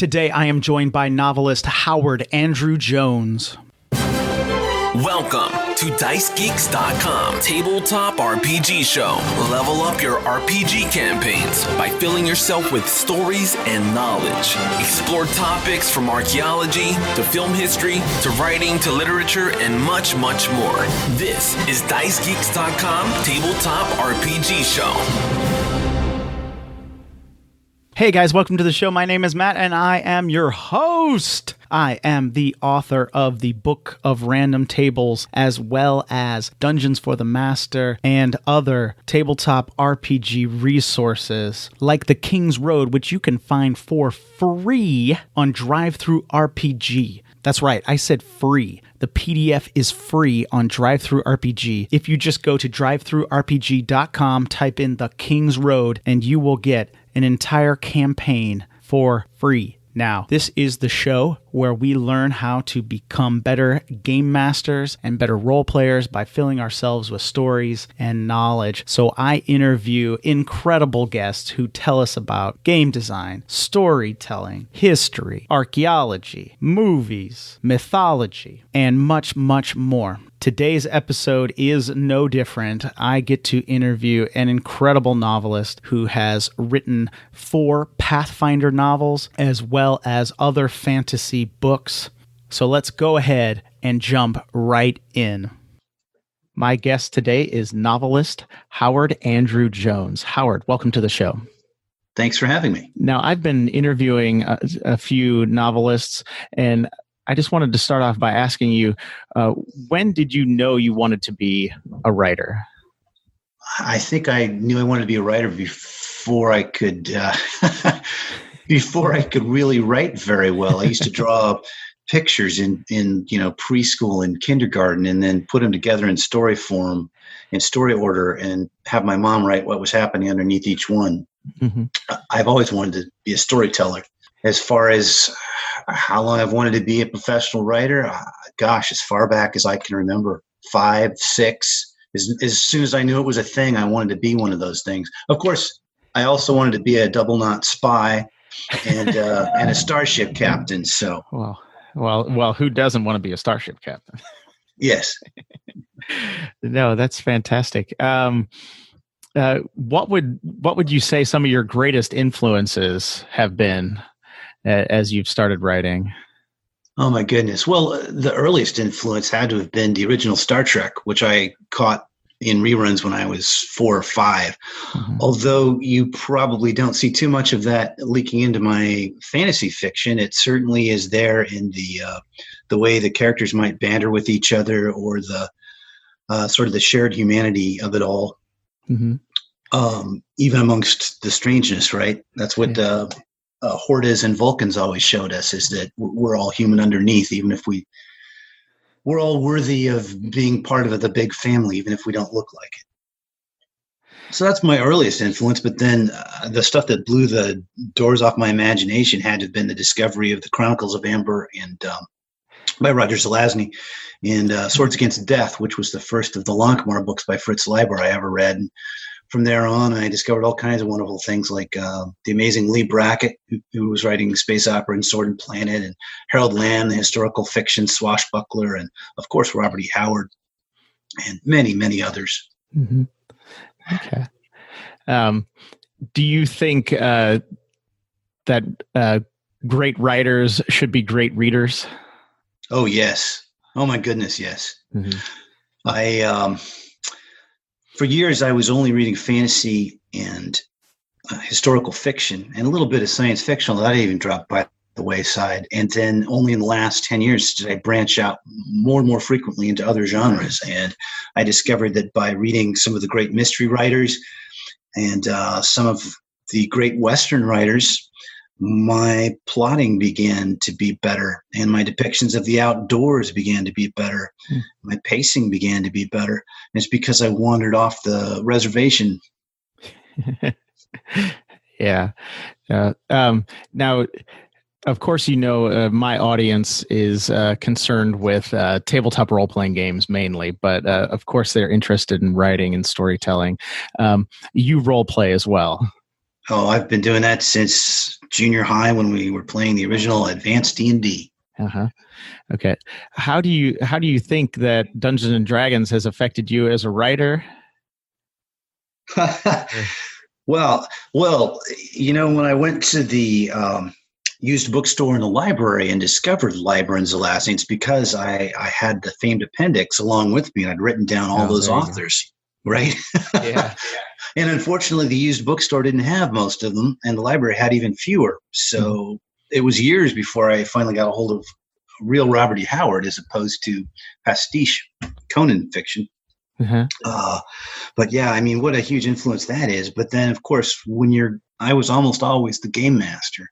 Today I am joined by novelist Howard Andrew Jones. Welcome to DiceGeeks.com Tabletop RPG Show. Level up your RPG campaigns by filling yourself with stories and knowledge. Explore topics from archaeology to film history to writing to literature and much, much more. This is DiceGeeks.com Tabletop RPG Show. Hey guys, welcome to the show. My name is Matt and I am your host. I am the author of the Book of Random Tables, as well as Dungeons for the Master and other tabletop RPG resources like The King's Road, which you can find for free on DriveThruRPG. That's right, I said free. The PDF is free on DriveThruRPG. If you just go to DriveThruRPG.com, type in The King's Road, and you will get an entire campaign for free. Now, this is the show where we learn how to become better game masters and better role players by filling ourselves with stories and knowledge. So I interview incredible guests who tell us about game design, storytelling, history, archaeology, movies, mythology, and much, much more. Today's episode is no different. I get to interview an incredible novelist who has written 4 Pathfinder novels as well as other fantasy books. So let's go ahead and jump right in. My guest today is novelist Howard Andrew Jones. Howard, welcome to the show. Thanks for having me. Now, I've been interviewing a few novelists, and I just wanted to start off by asking you, when did you know you wanted to be a writer? I think I knew I wanted to be a writer before I could before I could really write very well. I used to draw pictures in preschool and kindergarten, and then put them together in story form, in story order, and have my mom write what was happening underneath each one. Mm-hmm. I've always wanted to be a storyteller. As far as how long I've wanted to be a professional writer, gosh, as far back as I can remember, 5, 6. As soon as I knew it was a thing, I wanted to be one of those things. Of course, I also wanted to be a double knot spy and a starship captain. So, well, who doesn't want to be a starship captain? Yes. No, that's fantastic. What would you say some of your greatest influences have been as you've started writing? Oh my goodness. Well, the earliest influence had to have been the original Star Trek, which I caught in reruns when I was 4 or 5. Mm-hmm. Although you probably don't see too much of that leaking into my fantasy fiction, it certainly is there in the way the characters might banter with each other, or the sort of the shared humanity of it all. Mm-hmm. Even amongst the strangeness, right? That's what Hordas and Vulcans always showed us, is that we're all human underneath, even if we're all worthy of being part of the big family, even if we don't look like it. So that's my earliest influence. But then the stuff that blew the doors off my imagination had to have been the discovery of the Chronicles of Amber and by Roger Zelazny, and Swords Against Death, which was the first of the Lankhmar books by Fritz Leiber I ever read. And from there on, I discovered all kinds of wonderful things, like the amazing Lee Brackett, who was writing space opera and Sword and Planet, and Harold Lamb, the historical fiction swashbuckler, and of course Robert E. Howard, and many, many others. Mm-hmm. Okay. Do you think that great writers should be great readers? Oh, yes. Oh, my goodness, yes. Mm-hmm. For years, I was only reading fantasy and historical fiction and a little bit of science fiction, although that even dropped by the wayside. And then only in the last 10 years did I branch out more and more frequently into other genres. And I discovered that by reading some of the great mystery writers and some of the great Western writers, my plotting began to be better, and my depictions of the outdoors began to be better. My pacing began to be better. And it's because I wandered off the reservation. Yeah. Now, of course, my audience is concerned with tabletop role-playing games mainly, but of course they're interested in writing and storytelling. You role-play as well. Oh, I've been doing that since junior high when we were playing the original Advanced D&D. Uh-huh. Okay. How do you think that Dungeons and Dragons has affected you as a writer? Well, when I went to the used bookstore in the library and discovered Librans of Last, it's because I had the famed appendix along with me, and I'd written down all those authors, right? Yeah. And unfortunately, the used bookstore didn't have most of them, and the library had even fewer. So it was years before I finally got a hold of real Robert E. Howard as opposed to pastiche Conan fiction. But yeah, I mean, what a huge influence that is. But then, of course, I was almost always the game master.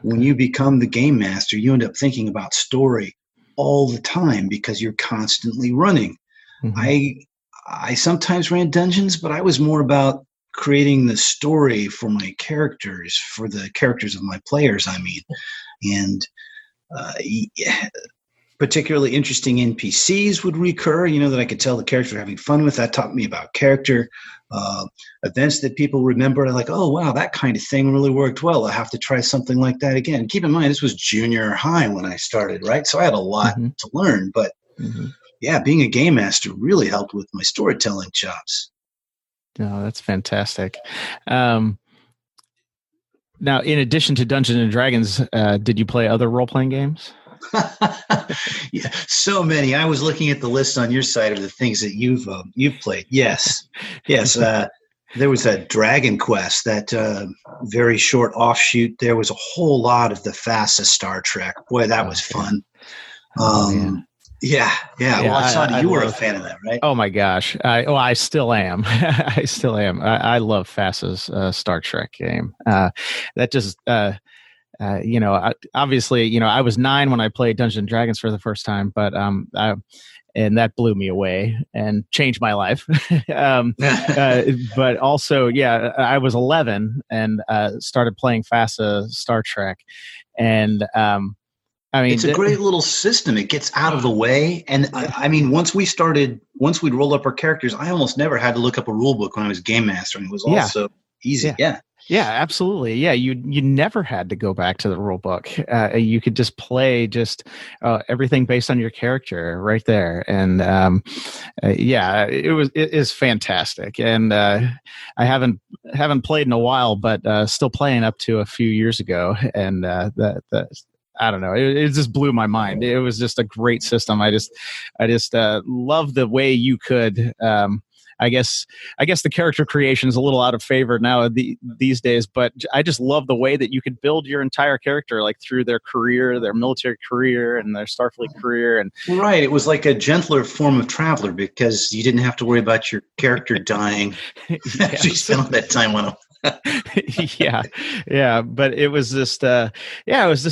When you become the game master, you end up thinking about story all the time because you're constantly running. I sometimes ran dungeons, but I was more about creating the story for my characters, for the characters of my players, I mean. And particularly interesting NPCs would recur, that I could tell the characters were having fun with. That taught me about character. Events that people remember, like, oh, wow, that kind of thing really worked well. I have to try something like that again. Keep in mind, this was junior high when I started, right? So I had a lot to learn, but yeah, being a game master really helped with my storytelling chops. Oh, that's fantastic. Now, in addition to Dungeons and Dragons, did you play other role-playing games? Yeah, so many. I was looking at the list on your side of the things that you've played. Yes. There was a Dragon Quest, that very short offshoot. There was a whole lot of the FASA Star Trek. Boy, that was fun. Yeah. Well, I saw you were a fan of that, right? Oh my gosh. I still am. I still am. I love FASA's Star Trek game. That just, obviously, I was 9 when I played Dungeons and Dragons for the first time, but and that blew me away and changed my life. But also, I was 11 and started playing FASA Star Trek, and I mean, it's a great little system. It gets out of the way. And I mean, once we'd roll up our characters, I almost never had to look up a rule book when I was game master. And it was also easy. Yeah, absolutely. Yeah. You never had to go back to the rule book. You could just play everything based on your character right there. And it is fantastic. And I haven't played in a while, but still playing up to a few years ago. And I don't know. It just blew my mind. It was just a great system. I just love the way you could. I guess the character creation is a little out of favor now these days, but I just love the way that you could build your entire character, like through their career, their military career, and their Starfleet career. And right, it was like a gentler form of Traveler because you didn't have to worry about your character dying. You spent all that time on them. But it was just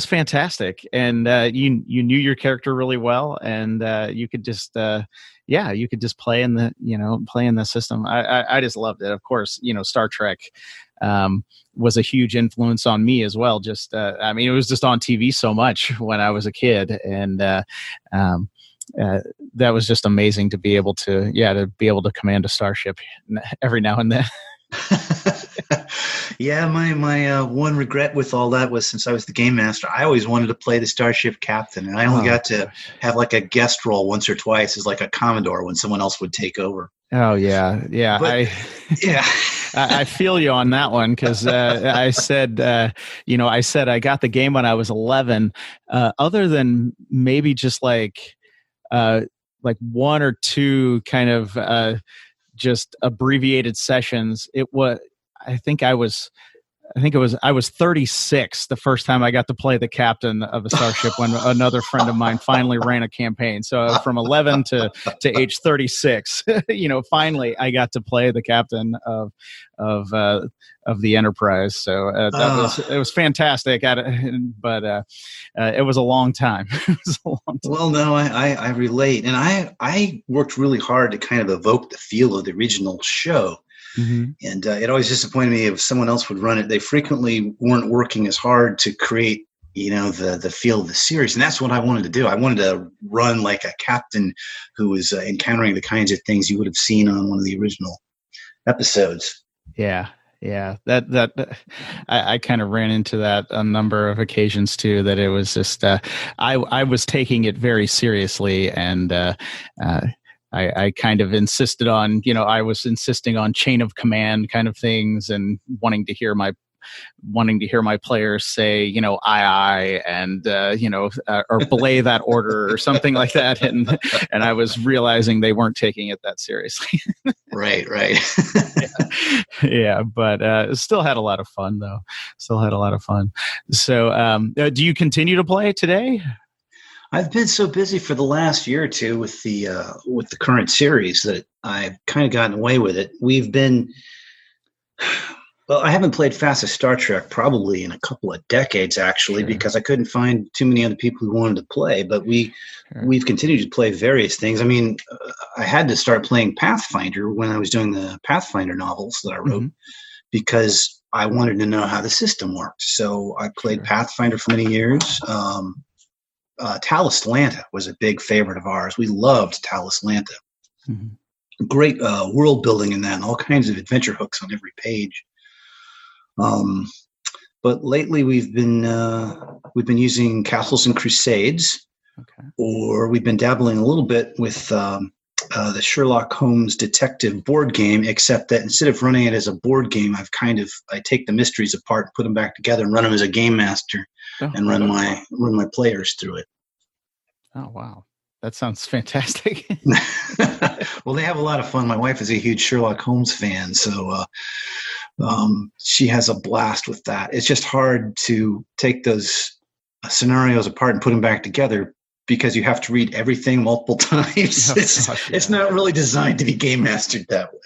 fantastic, and you knew your character really well, and you could just play in the system. I just loved it. Of course, Star Trek was a huge influence on me as well. Just it was just on TV so much when I was a kid, and that was just amazing to be able to command a starship every now and then. Yeah, my one regret with all that was, since I was the game master, I always wanted to play the starship captain, and I only got to have like a guest role once or twice as like a Commodore when someone else would take over. Oh yeah. But, I feel you on that one, because I said I got the game when I was 11. Other than maybe just like one or two kind of just abbreviated sessions, I was 36 the first time I got to play the captain of a starship when another friend of mine finally ran a campaign. So from 11 to age 36, finally I got to play the captain of the Enterprise. So it was fantastic. But it was a long time. Well, no, I relate, and I worked really hard to kind of evoke the feel of the original show. Mm-hmm. And it always disappointed me if someone else would run it. They frequently weren't working as hard to create, the feel of the series. And that's what I wanted to do. I wanted to run like a captain who was encountering the kinds of things you would have seen on one of the original episodes. Yeah. Yeah, I kind of ran into that a number of occasions too. That it was just I was taking it very seriously, and I kind of insisted on, I was insisting on chain of command kind of things, and wanting to hear my players say, aye, and or belay that order or something like that, and I was realizing they weren't taking it that seriously. Right. Yeah, but still had a lot of fun though. Still had a lot of fun. So, do you continue to play today? I've been so busy for the last year or two with the current series that I've kind of gotten away with it. Well, I haven't played Fastest Star Trek probably in a couple of decades, actually, Sure. because I couldn't find too many other people who wanted to play. But we've continued to play various things. I mean, I had to start playing Pathfinder when I was doing the Pathfinder novels that I wrote, because I wanted to know how the system worked. So I played Pathfinder for many years. Talislanta was a big favorite of ours. We loved Talislanta. Great world building in that, and all kinds of adventure hooks on every page. But lately we've been using Castles and Crusades, or we've been dabbling a little bit with the Sherlock Holmes detective board game, except that instead of running it as a board game, I take the mysteries apart, put them back together, and run them as a game master, and run my players through it. Oh wow, that sounds fantastic. Well, they have a lot of fun. My wife is a huge Sherlock Holmes fan, so she has a blast with that. It's just hard to take those scenarios apart and put them back together, because you have to read everything multiple times. It's not really designed to be game mastered that way.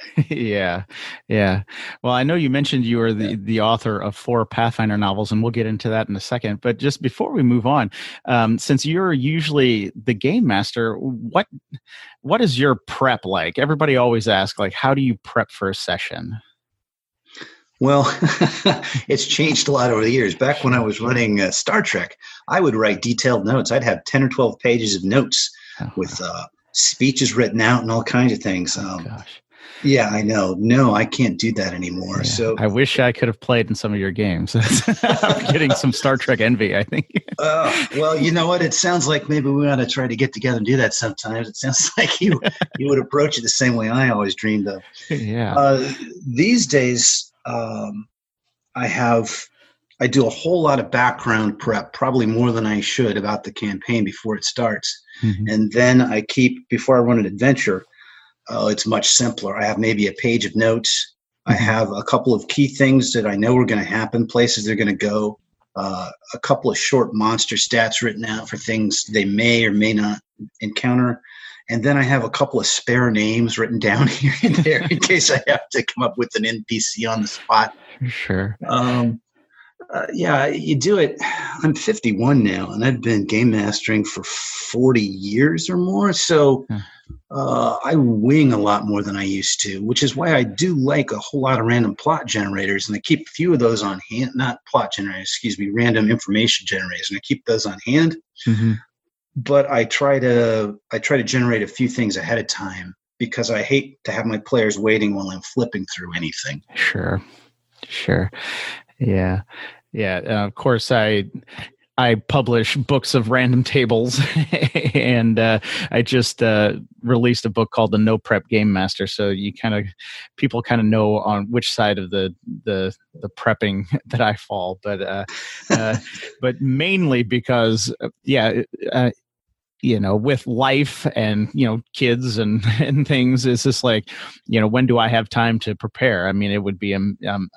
Yeah. Well, I know you mentioned you are the author of 4 Pathfinder novels, and we'll get into that in a second. But just before we move on, since you're usually the game master, what is your prep like? Everybody always asks, like, how do you prep for a session? Well, it's changed a lot over the years. Back when I was running Star Trek, I would write detailed notes. I'd have 10 or 12 pages of notes with speeches written out and all kinds of things. Gosh. Yeah, I know. No, I can't do that anymore. Yeah. So I wish I could have played in some of your games. I'm getting some Star Trek envy, I think. Well, you know what? It sounds like maybe we ought to try to get together and do that sometimes. It sounds like you would approach it the same way I always dreamed of. Yeah. These days, I do a whole lot of background prep, probably more than I should, about the campaign before it starts. And then before I run an adventure, it's much simpler. I have maybe a page of notes. I have a couple of key things that I know are going to happen, places they're going to go, a couple of short monster stats written out for things they may or may not encounter. And then I have a couple of spare names written down here and there in case I have to come up with an NPC on the spot. Sure. Yeah, you do it. I'm 51 now, and I've been game mastering for 40 years or more. So I wing a lot more than I used to, which is why I do like a whole lot of random plot generators, and I keep a few of those on hand. Not plot generators, random information generators, and I keep those on hand. But I try to generate a few things ahead of time, because I hate to have my players waiting while I'm flipping through anything. Sure. Yeah. Of course, I publish books of random tables, and I just released a book called The No Prep Game Master. So people kind of know on which side of the prepping that I fall, but mainly because with life and kids and things, it's just like, when do I have time to prepare? I mean, it would be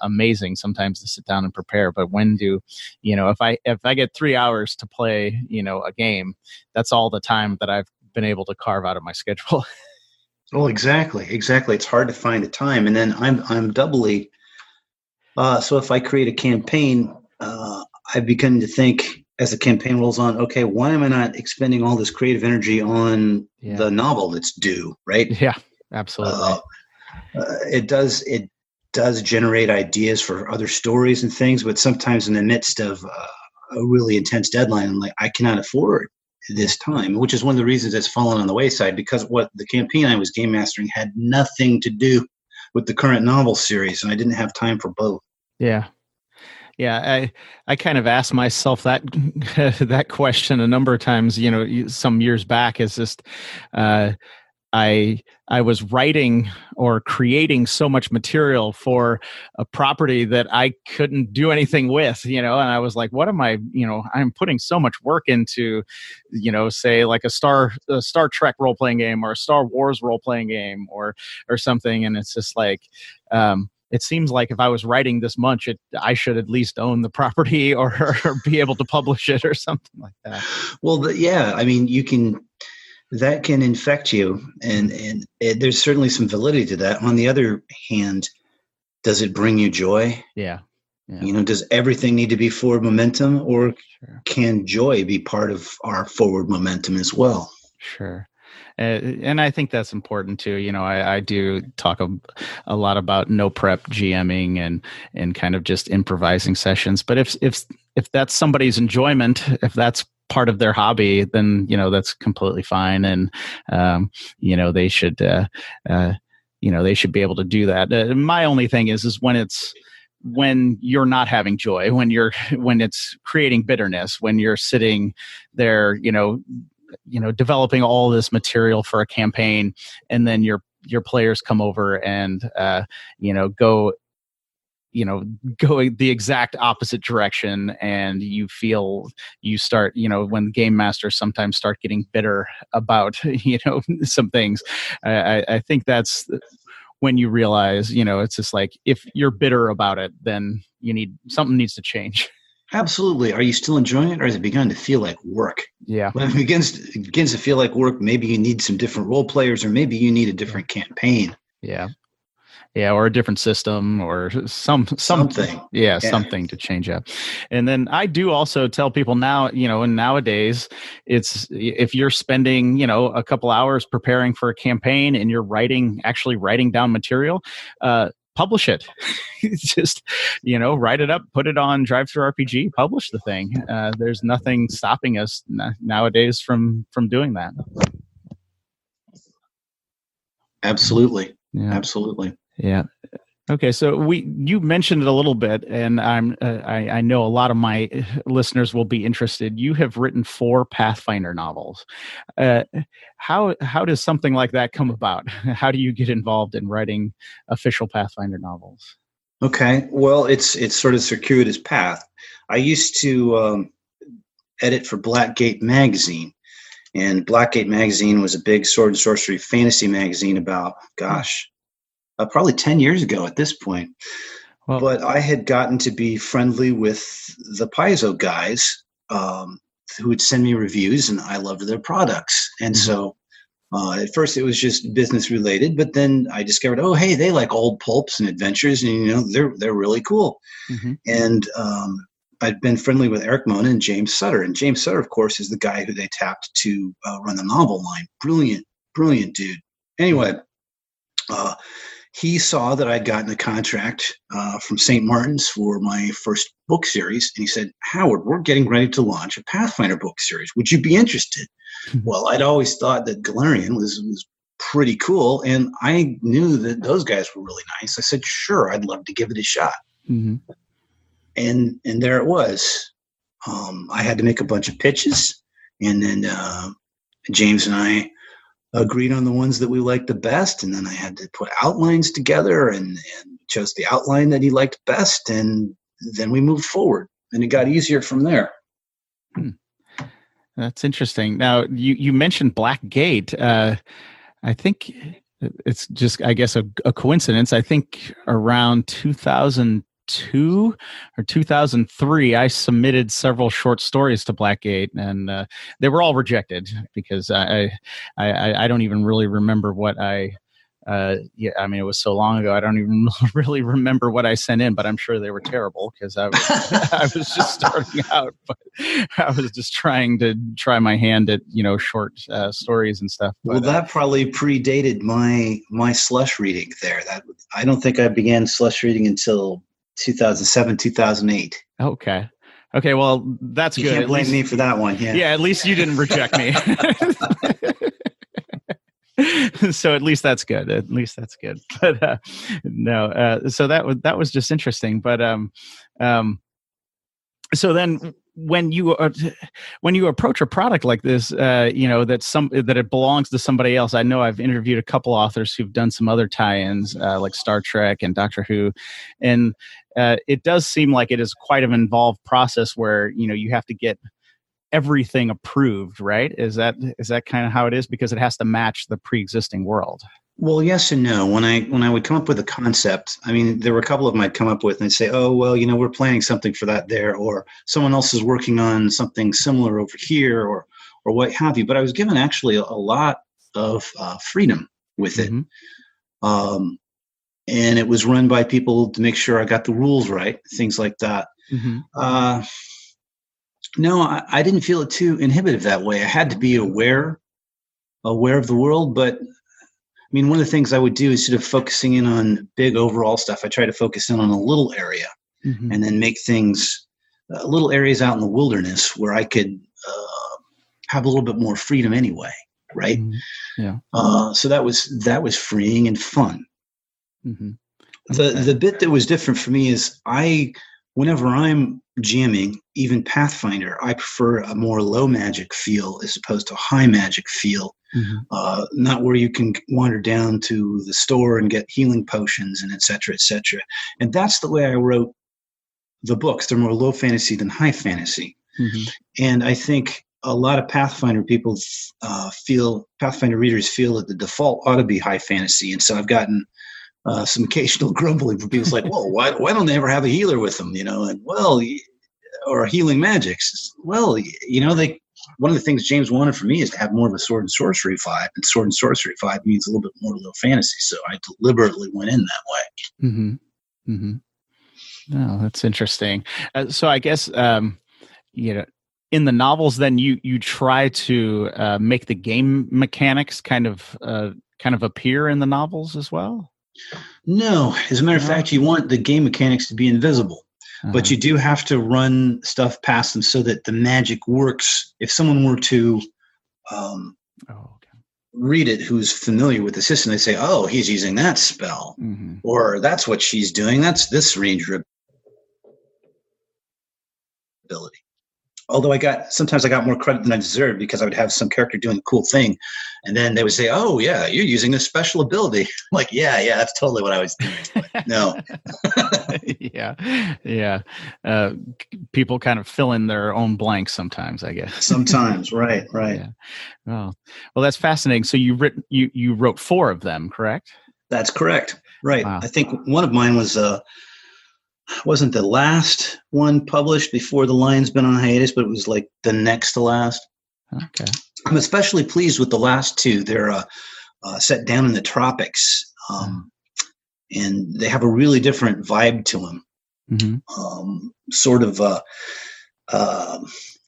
amazing sometimes to sit down and prepare, but when do if I get 3 hours to play a game, that's all the time that I've been able to carve out of my schedule. Well, exactly. It's hard to find the time, and then I'm doubly so if I create a campaign, I've begun to think, as the campaign rolls on, okay, why am I not expending all this creative energy on the novel that's due, right? Yeah, absolutely. It does generate ideas for other stories and things, but sometimes in the midst of a really intense deadline, I'm like, I cannot afford this time, which is one of the reasons it's fallen on the wayside, because what the campaign I was game mastering had nothing to do with the current novel series, and I didn't have time for both. Yeah. Yeah, I kind of asked myself that that question a number of times, some years back. Is just I was writing or creating so much material for a property that I couldn't do anything with, and I was like, what am I, I'm putting so much work into, say like a Star Trek role playing game or a Star Wars role playing game or something, and it's just like. It seems like if I was writing this much, I should at least own the property or be able to publish it or something like that. Well, that can infect you, and there's certainly some validity to that. On the other hand, does it bring you joy? Yeah. Does everything need to be forward momentum, or can joy be part of our forward momentum as well? Sure. And I think that's important too. I do talk a lot about no prep GMing and kind of just improvising sessions. But if that's somebody's enjoyment, if that's part of their hobby, then that's completely fine. And they should they should be able to do that. My only thing is when you're not having joy, when it's creating bitterness, when you're sitting there, developing all this material for a campaign, and then your players come over and go the exact opposite direction, and you start when game masters sometimes start getting bitter about some things. I think that's when you realize it's just like, if you're bitter about it, then something needs to change. Absolutely. Are you still enjoying it, or has it begun to feel like work? Yeah. When it begins to feel like work, maybe you need some different role players, or maybe you need a different campaign. Yeah. Yeah, or a different system, or something. Yeah, something to change up. And then I do also tell people now, and nowadays, it's if you're spending, a couple hours preparing for a campaign and you're actually writing down material, publish it. Just, write it up, put it on Drive-Thru-RPG, publish the thing. There's nothing stopping us nowadays from doing that. Absolutely. Yeah. Absolutely. Yeah. Okay. So you mentioned it a little bit, and I know a lot of my listeners will be interested. You have written 4 Pathfinder novels. How does something like that come about? How do you get involved in writing official Pathfinder novels? Okay. Well, it's sort of circuitous path. I used to edit for Blackgate magazine, and Blackgate magazine was a big sword and sorcery fantasy magazine about, probably 10 years ago at this point. Well, but I had gotten to be friendly with the Paizo guys who would send me reviews, and I loved their products. And so at first it was just business related, but then I discovered, oh, hey, they like old pulps and adventures, and they're really cool. Mm-hmm. And I'd been friendly with Eric Mona and James Sutter. And James Sutter, of course, is the guy who they tapped to run the novel line. Brilliant dude. Anyway, he saw that I'd gotten a contract from St. Martin's for my first book series. And he said, Howard, we're getting ready to launch a Pathfinder book series. Would you be interested? Mm-hmm. Well, I'd always thought that Galarian was pretty cool. And I knew that those guys were really nice. I said, sure, I'd love to give it a shot. Mm-hmm. And there it was. I had to make a bunch of pitches. And then James and I agreed on the ones that we liked the best, and then I had to put outlines together and chose the outline that he liked best, and then we moved forward, and it got easier from there. That's interesting. Now, you mentioned Blackgate. I think it's just, I guess, a coincidence. I think around 2002 or 2003, I submitted several short stories to Blackgate, and they were all rejected because I don't even really remember what it was so long ago. I don't even really remember what I sent in, but I'm sure they were terrible because I was just starting out, but I was just try my hand at short stories and stuff. Well, that probably predated my slush reading there. I don't think I began slush reading until 2007, 2008. Okay. Well, that's good. You can't blame me for that one. Yeah. At least you didn't reject me. So at least that's good. At least that's good. But no, so that was just interesting. But so then when you approach a product like this, that it belongs to somebody else. I know I've interviewed a couple authors who've done some other tie-ins like Star Trek and Doctor Who, and it does seem like it is quite an involved process where you have to get everything approved, right? Is that kind of how it is, because it has to match the pre-existing world? Well, yes and no. When I would come up with a concept, I mean, there were a couple of them I'd come up with and I'd say, oh, well, we're planning something for that there, or someone else is working on something similar over here, or what have you. But I was given actually a lot of freedom with it. Mm-hmm. And it was run by people to make sure I got the rules right, things like that. Mm-hmm. No, I didn't feel it too inhibitive that way. I had to be aware of the world, but I mean, one of the things I would do is sort of focusing in on big overall stuff. I try to focus in on a little area, mm-hmm. and then make things little areas out in the wilderness where I could have a little bit more freedom anyway, right? Mm-hmm. Yeah. So that was freeing and fun. Mm-hmm. The bit that was different for me is whenever I'm jamming, even Pathfinder, I prefer a more low magic feel as opposed to high magic feel. Mm-hmm. Not where you can wander down to the store and get healing potions and et cetera, et cetera. And that's the way I wrote the books. They're more low fantasy than high fantasy. Mm-hmm. And I think a lot of Pathfinder people Pathfinder readers feel that the default ought to be high fantasy. And so I've gotten some occasional grumbling from people like, well, why don't they ever have a healer with them? And or healing magics. Well, one of the things James wanted for me is to have more of a sword and sorcery vibe, and sword and sorcery vibe means a little bit more low fantasy. So I deliberately went in that way. Mm-hmm. Mm-hmm. Oh, that's interesting. So I guess, in the novels, then you try to make the game mechanics kind of appear in the novels as well? No, as a matter of fact, you want the game mechanics to be invisible. But you do have to run stuff past them so that the magic works. If someone were to read it who's familiar with the system, they say, oh, he's using that spell. Mm-hmm. Or that's what she's doing. That's this ranger ability. Although sometimes I got more credit than I deserved, because I would have some character doing a cool thing, and then they would say, "Oh yeah, you're using this special ability." I'm like, yeah, that's totally what I was doing. But no. Yeah. People kind of fill in their own blanks sometimes, I guess. Sometimes, right. Yeah. Well, that's fascinating. So you wrote 4 of them, correct? That's correct. Right. Wow. I think one of mine wasn't the last one published before The Lion's been on hiatus, but it was like the next to last. Okay. I'm especially pleased with the last 2. They're set down in the tropics, and they have a really different vibe to them. Mm-hmm.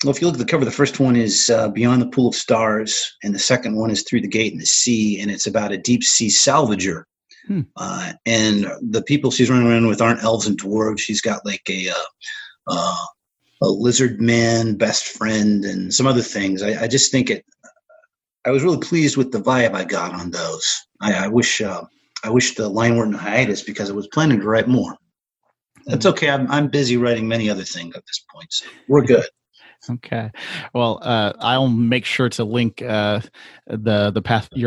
Well, if you look at the cover, the first one is Beyond the Pool of Stars, and the second one is Through the Gate in the Sea, and it's about a deep sea salvager. And the people she's running around with aren't elves and dwarves. She's got like a lizard man best friend and some other things. I just think I was really pleased with the vibe I got on those. I wish the line weren't in hiatus, because I was planning to write more. That's okay. I'm busy writing many other things at this point, so we're good. Okay. Well, I'll make sure to link your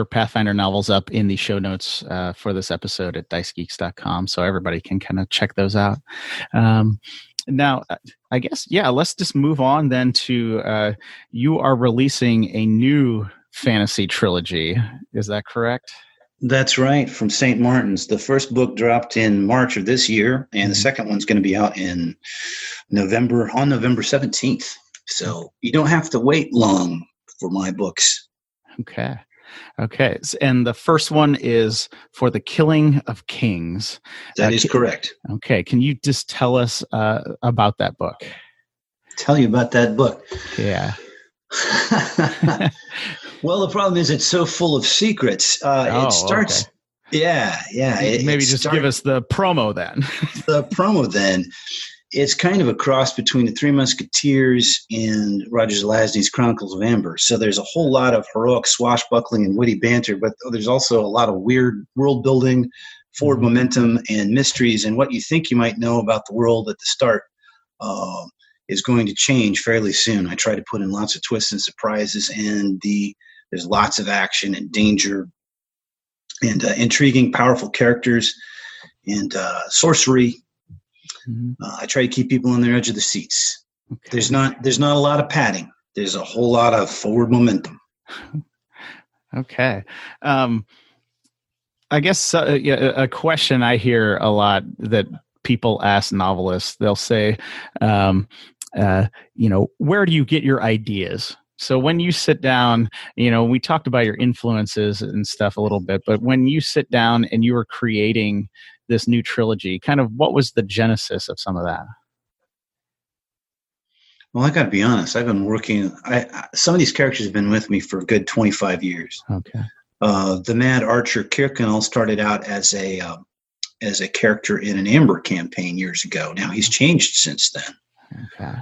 Pathfinder novels up in the show notes for this episode at dicegeeks.com, so everybody can kind of check those out. Now, I guess, let's just move on then to you are releasing a new fantasy trilogy. Is that correct? That's right, from St. Martin's. The first book dropped in March of this year, and the second one's going to be out on November 17th. So you don't have to wait long for my books. Okay. And the first one is For the Killing of Kings. That is correct. Okay. Can you just tell us about that book? Tell you about that book? Yeah. Well, the problem is it's so full of secrets. It starts... Okay. Yeah. Maybe just give us the promo then. The promo then. it's kind of a cross between the Three Musketeers and Roger Zelazny's Chronicles of Amber. So there's a whole lot of heroic swashbuckling and witty banter, but there's also a lot of weird world building, forward momentum, and mysteries. And what you think you might know about the world at the start is going to change fairly soon. I try to put in lots of twists and surprises, and there's lots of action and danger and intriguing, powerful characters and sorcery. I try to keep people on their edge of the seats. Okay. There's not a lot of padding. There's a whole lot of forward momentum. Okay. I guess a question I hear a lot that people ask novelists, they'll say, where do you get your ideas? So when you sit down, we talked about your influences and stuff a little bit, but when you sit down and you were creating this new trilogy, kind of what was the genesis of some of that? Well, I got to be honest. I've been working. Some of these characters have been with me for a good 25 years. Okay. The Mad Archer Kirkconnell started out as a character in an Amber campaign years ago. Now he's changed since then. Okay.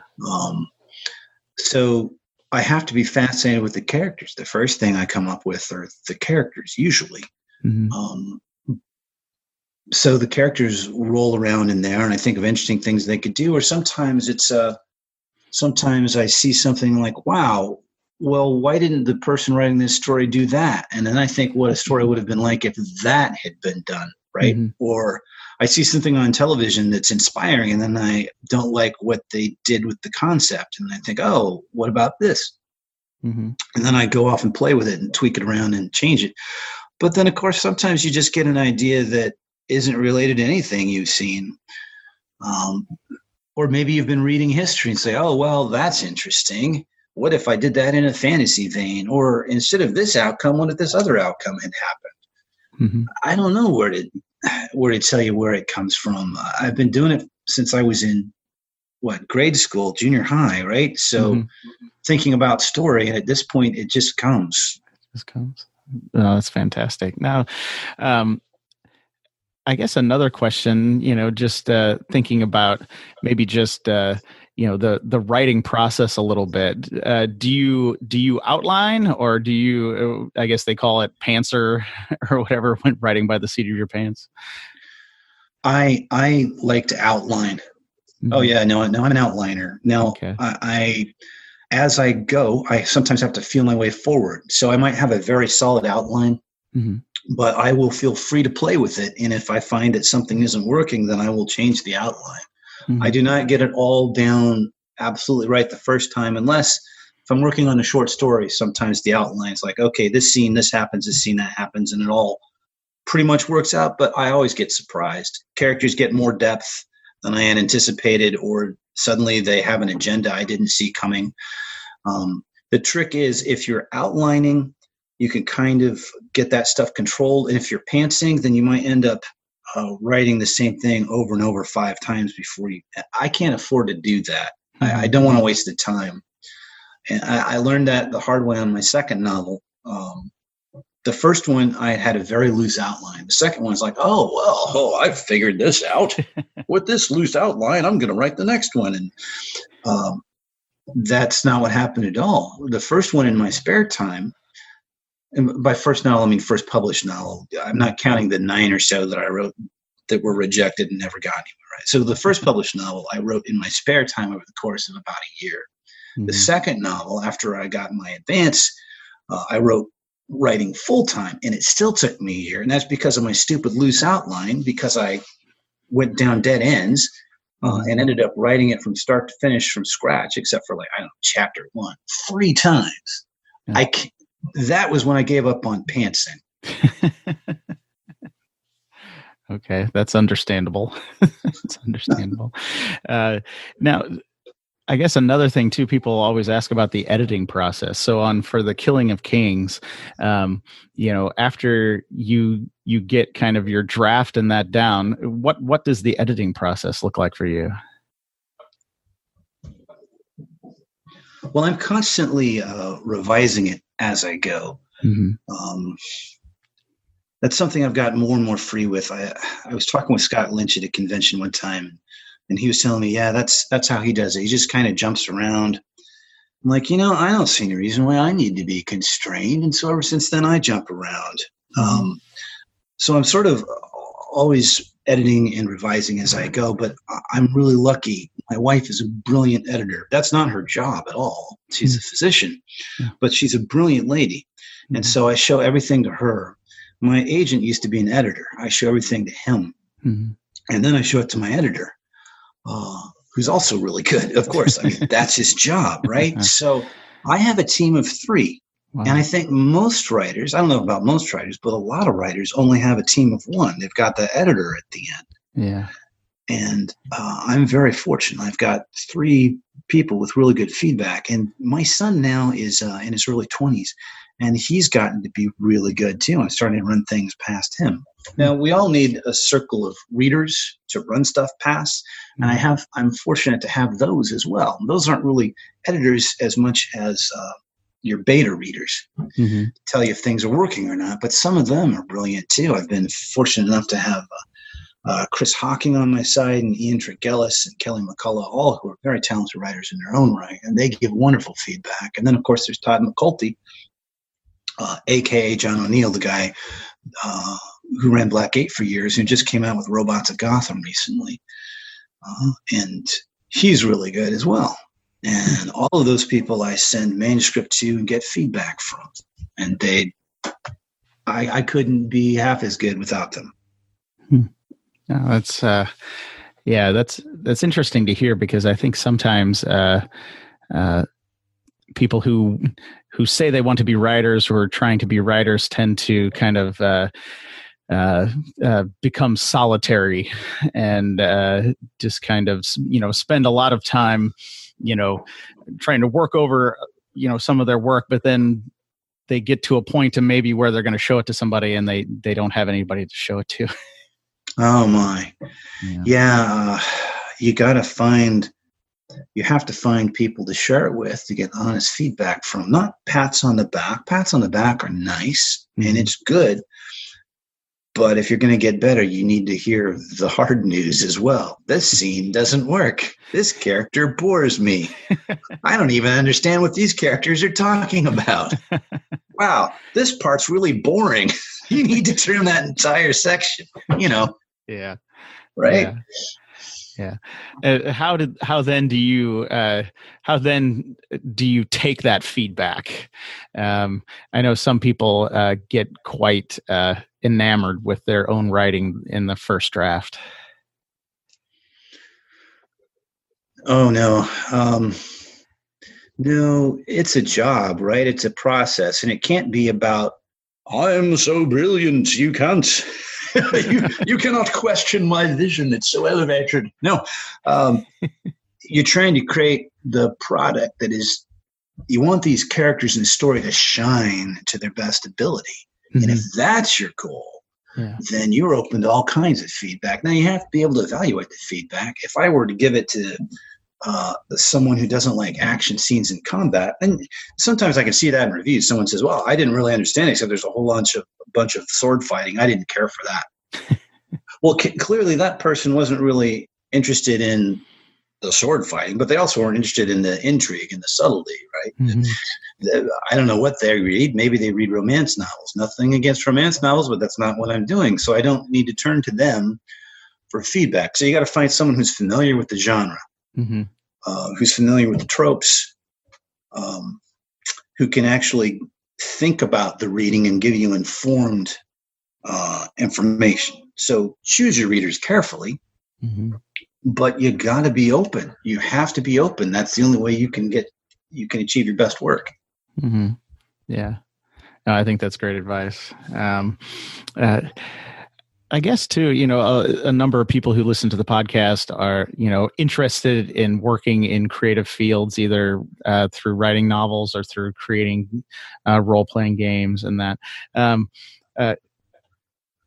So I have to be fascinated with the characters. The first thing I come up with are the characters usually. So the characters roll around in there, and I think of interesting things they could do. Or sometimes sometimes I see something like, wow, well, why didn't the person writing this story do that? And then I think what a story would have been like if that had been done, right? Or I see something on television that's inspiring, and then I don't like what they did with the concept. And I think, oh, what about this? And then I go off and play with it and tweak it around and change it. But then, of course, sometimes you just get an idea that isn't related to anything you've seen. Or maybe you've been reading history and say, oh, well, that's interesting. What if I did that in a fantasy vein? Or instead of this outcome, what if this other outcome had happened? I don't know where to tell you where it comes from. I've been doing it since I was in, grade school, junior high, right? So thinking about story, and at this point, it just comes. Oh, that's fantastic. Now, I guess another question, just thinking about maybe just, the writing process a little bit. Do you outline, or do you, I guess they call it pantser or whatever, when writing by the seat of your pants? I like to outline. Oh yeah, no, I'm an outliner. Now, okay. I as I go, I sometimes have to feel my way forward. So I might have a very solid outline, but I will feel free to play with it. And if I find that something isn't working, then I will change the outline. I do not get it all down absolutely right the first time, unless if I'm working on a short story, sometimes the outline's like, okay, this scene, this happens, this scene, that happens, and it all pretty much works out, but I always get surprised. Characters get more depth than I had anticipated, or suddenly they have an agenda I didn't see coming. The trick is, if you're outlining, you can kind of get that stuff controlled. And if you're pantsing, then you might end up writing the same thing over and over 5 times before you. I can't afford to do that. I don't want to waste the time. And I learned that the hard way on my second novel. The first one, I had a very loose outline. The second one's like, I figured this out. With this loose outline, I'm going to write the next one. And that's not what happened at all. The first one in my spare time, and by first novel, I mean first published novel. I'm not counting the 9 or so that I wrote that were rejected and never got anywhere. Right? So the first published novel I wrote in my spare time over the course of about a year. The second novel, after I got my advance, I wrote writing full-time, and it still took me a year. And that's because of my stupid loose outline, because I went down dead ends and ended up writing it from start to finish from scratch, except for chapter 1, 3 times. Yeah. That was when I gave up on pantsing. Okay, that's understandable. That's understandable. Now, I guess another thing too, people always ask about the editing process. So for the Killing of Kings, after you get kind of your draft and that down, what does the editing process look like for you? Well, I'm constantly revising it as I go. That's something I've gotten more and more free with. I was talking with Scott Lynch at a convention one time. And he was telling me, yeah, that's how he does it. He just kind of jumps around. I'm like, I don't see any reason why I need to be constrained. And so ever since then, I jump around. So I'm sort of always editing and revising as I go, but I'm really lucky. My wife is a brilliant editor. That's not her job at all. She's a physician, but she's a brilliant lady. And so I show everything to her. My agent used to be an editor. I show everything to him. And then I show it to my editor, who's also really good. Of course, I mean, that's his job, right? So I have a team of 3. Wow. And I think most writers, I don't know about most writers, but a lot of writers only have a team of 1. They've got the editor at the end. Yeah. And I'm very fortunate. I've got 3 people with really good feedback. And my son now is in his early 20s, and he's gotten to be really good too. I'm starting to run things past him. Now, we all need a circle of readers to run stuff past. And I'm fortunate to have those as well. Those aren't really editors as much as your beta readers tell you if things are working or not. But some of them are brilliant too. I've been fortunate enough to have Chris Hawking on my side, and Ian Tregellis and Kelly McCullough, all who are very talented writers in their own right. And they give wonderful feedback. And then, of course, there's Todd McCulty, a.k.a. John O'Neill, the guy who ran Blackgate for years and just came out with Robots of Gotham recently. And he's really good as well. And all of those people I send manuscript to and get feedback from. And I couldn't be half as good without them. No, that's interesting to hear, because I think sometimes people who say they want to be writers or are trying to be writers tend to kind of become solitary and just kind of spend a lot of time trying to work over some of their work, but then they get to a point to maybe where they're going to show it to somebody and they don't have anybody to show it to. Oh my. Yeah. You have to find people to share it with to get honest feedback from, not pats on the back. Pats on the back are nice and it's good. But if you're going to get better, you need to hear the hard news as well. This scene doesn't work. This character bores me. I don't even understand what these characters are talking about. Wow, this part's really boring. You need to trim that entire section, Yeah. Right? Yeah. How then do you take that feedback? I know some people get quite enamored with their own writing in the first draft. Oh no. No, it's a job, right? It's a process, and it can't be about, I'm so brilliant, you can't. you cannot question my vision. It's so elevated. No, you're trying to create the product that is, you want these characters in the story to shine to their best ability. And if that's your goal, then you're open to all kinds of feedback. Now you have to be able to evaluate the feedback. If I were to give it to someone who doesn't like action scenes in combat, and sometimes I can see that in reviews. Someone says, well, I didn't really understand it, except there's a whole bunch of sword fighting. I didn't care for that. Well, clearly that person wasn't really interested in the sword fighting, but they also weren't interested in the intrigue and the subtlety, right? I don't know what they read. Maybe they read romance novels. Nothing against romance novels, but that's not what I'm doing. So I don't need to turn to them for feedback. So you got to find someone who's familiar with the genre, who's familiar with the tropes, who can actually think about the reading and give you informed information. So choose your readers carefully, but you got to be open. You have to be open. That's the only way you can achieve your best work. Yeah. No, I think that's great advice. I guess too, a number of people who listen to the podcast are, interested in working in creative fields, either through writing novels or through creating role-playing games and that.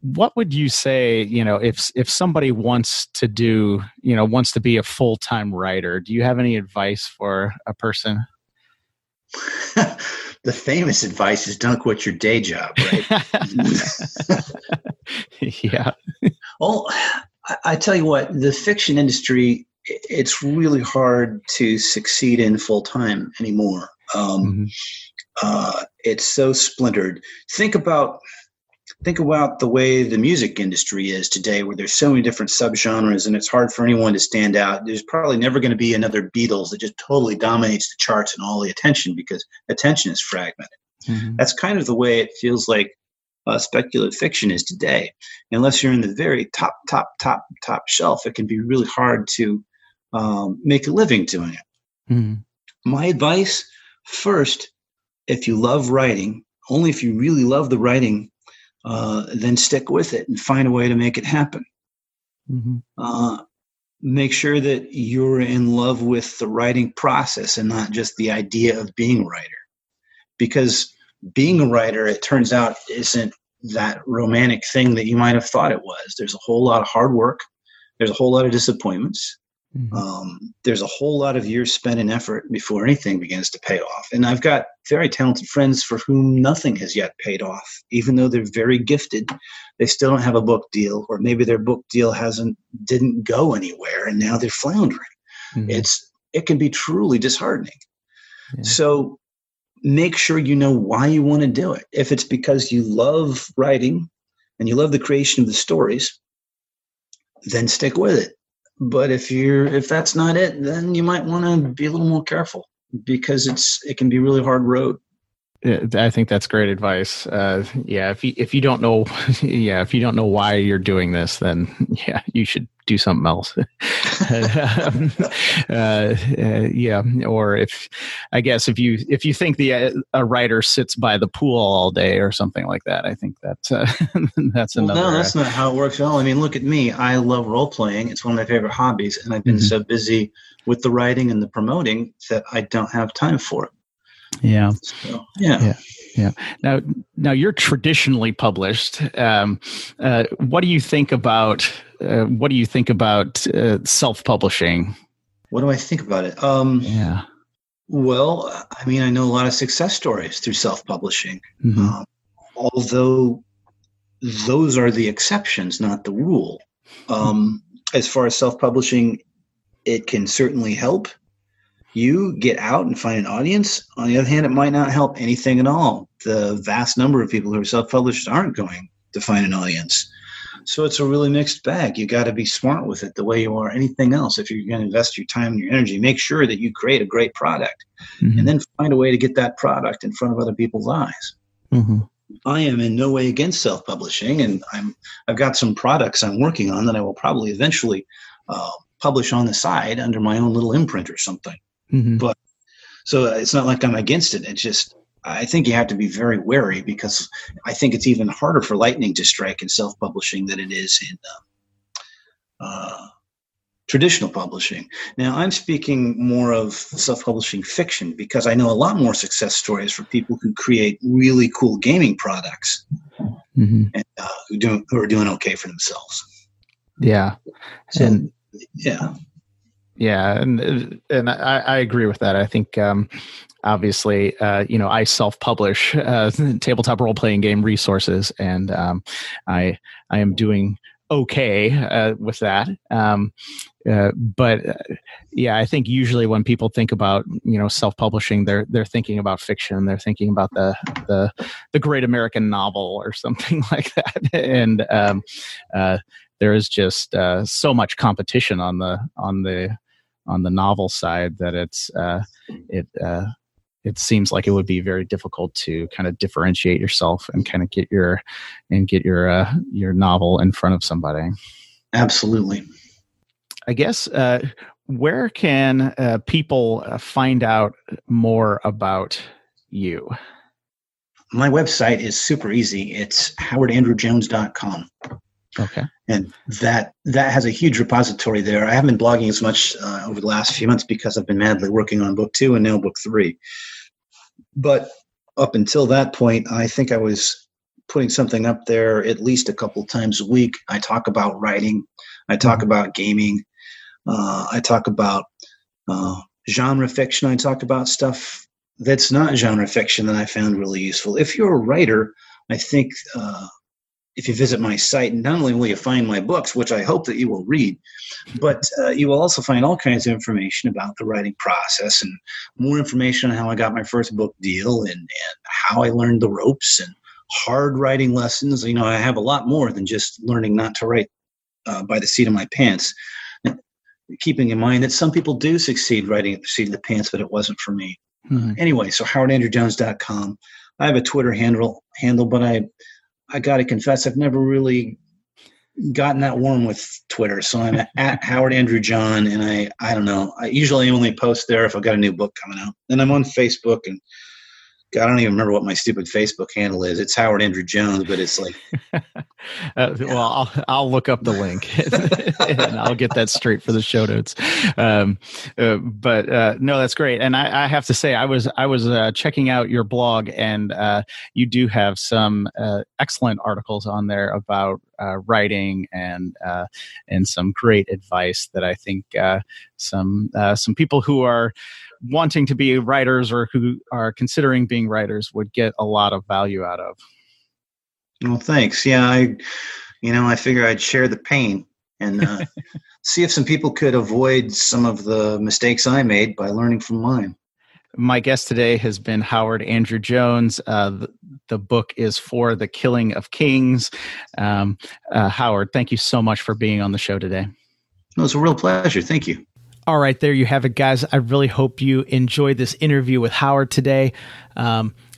What would you say, if somebody wants to be a full-time writer? Do you have any advice for a person? The famous advice is don't quit your day job, right? Yeah. Well, I tell you what, the fiction industry it's really hard to succeed in full time anymore. It's so splintered. Think about the way the music industry is today, where there's so many different subgenres, and it's hard for anyone to stand out. There's probably never going to be another Beatles that just totally dominates the charts and all the attention, because attention is fragmented. That's kind of the way it feels like speculative fiction is today. Unless you're in the very top shelf, it can be really hard to make a living doing it. My advice, first, if you love writing, only if you really love the writing, then stick with it and find a way to make it happen. Make sure that you're in love with the writing process and not just the idea of being a writer. Because being a writer, it turns out, isn't that romantic thing that you might have thought it was. There's a whole lot of hard work. There's a whole lot of disappointments. There's a whole lot of years spent in effort before anything begins to pay off. And I've got very talented friends for whom nothing has yet paid off. Even though they're very gifted, they still don't have a book deal, or maybe their book deal didn't go anywhere, and now they're floundering. It can be truly disheartening. So make sure you know why you want to do it. If it's because you love writing and you love the creation of the stories, then stick with it. But if that's not it, then you might want to be a little more careful, because it can be a really hard road. I think that's great advice. If you don't know, if you don't know why you're doing this, then you should do something else. Or if you think a writer sits by the pool all day or something like that, I think that's another. No, that's not how it works at all. I mean, look at me. I love role playing. It's one of my favorite hobbies, and I've been so busy with the writing and the promoting that I don't have time for it. Yeah. So, Now you're traditionally published. What do you think about self-publishing? What do I think about it? Well, I mean, I know a lot of success stories through self-publishing, although those are the exceptions, not the rule. As far as self-publishing, it can certainly help you get out and find an audience. On the other hand, it might not help anything at all. The vast number of people who are self-published aren't going to find an audience. So it's a really mixed bag. You got to be smart with it the way you are anything else. If you're going to invest your time and your energy, make sure that you create a great product and then find a way to get that product in front of other people's eyes. I am in no way against self-publishing, and I've got some products I'm working on that I will probably eventually publish on the side under my own little imprint or something. But so it's not like I'm against it. It's just, I think you have to be very wary, because I think it's even harder for lightning to strike in self-publishing than it is in traditional publishing. Now, I'm speaking more of self-publishing fiction, because I know a lot more success stories for people who create really cool gaming products and who are doing okay for themselves. Yeah. So, and I agree with that. I think obviously, I self-publish tabletop role-playing game resources, and I am doing okay with that. But I think usually when people think about self-publishing, they're thinking about fiction. They're thinking about the great American novel or something like that, and there is just so much competition on the novel side that it seems like it would be very difficult to kind of differentiate yourself and kind of get your novel in front of somebody. Absolutely. I guess where can people find out more about you? My website is super easy. It's howardandrewjones.com. Okay. And that has a huge repository there. I haven't been blogging as much over the last few months because I've been madly working on book 2 and now book 3. But up until that point, I think I was putting something up there at least a couple times a week. I talk about writing. I talk about gaming. I talk about genre fiction. I talk about stuff that's not genre fiction that I found really useful. If you're a writer, I think if you visit my site, not only will you find my books, which I hope that you will read, but you will also find all kinds of information about the writing process and more information on how I got my first book deal and how I learned the ropes and hard writing lessons. You know, I have a lot more than just learning not to write by the seat of my pants. Keeping in mind that some people do succeed writing at the seat of the pants, but it wasn't for me. Mm-hmm. Anyway, so howardandrewjones.com. I have a Twitter handle, but I got to confess, I've never really gotten that warm with Twitter. So I'm at Howard Andrew John, and I don't know. I usually only post there if I've got a new book coming out. Then I'm on Facebook, and God, I don't even remember what my stupid Facebook handle is. It's Howard Andrew Jones, but it's like. Well, I'll look up the link and I'll get that straight for the show notes. But no, that's great. And I have to say, I was checking out your blog, and you do have some excellent articles on there about writing and some great advice that I think some people who are wanting to be writers or who are considering being writers would get a lot of value out of. Well, thanks. Yeah, I figure I'd share the pain and see if some people could avoid some of the mistakes I made by learning from mine. My guest today has been Howard Andrew Jones. The book is For the Killing of Kings. Howard, thank you so much for being on the show today. It was a real pleasure. Thank you. All right, there you have it, guys. I really hope you enjoyed this interview with Howard today.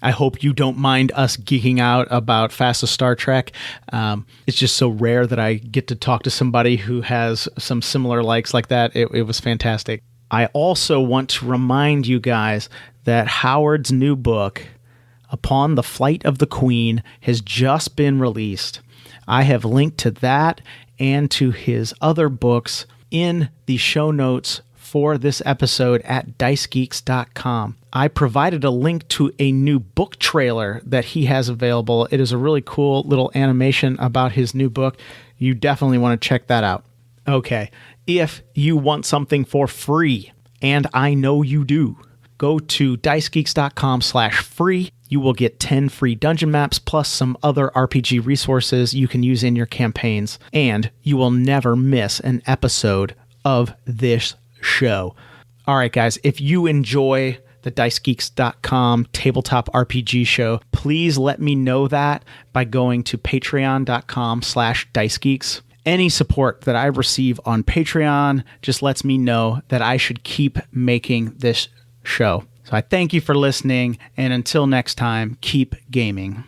I hope you don't mind us geeking out about Fastest Star Trek. It's just so rare that I get to talk to somebody who has some similar likes like that. It was fantastic. I also want to remind you guys that Howard's new book, Upon the Flight of the Queen, has just been released. I have linked to that and to his other books in the show notes for this episode at dicegeeks.com. I provided a link to a new book trailer that he has available. It is a really cool little animation about his new book. You definitely want to check that out. Okay, if you want something for free, and I know you do, go to dicegeeks.com/free. You will get 10 free dungeon maps plus some other RPG resources you can use in your campaigns, and you will never miss an episode of this show. All right, guys, if you enjoy the dicegeeks.com tabletop RPG show, please let me know that by going to patreon.com/dicegeeks. Any support that I receive on Patreon just lets me know that I should keep making this show. So I thank you for listening, and until next time, keep gaming.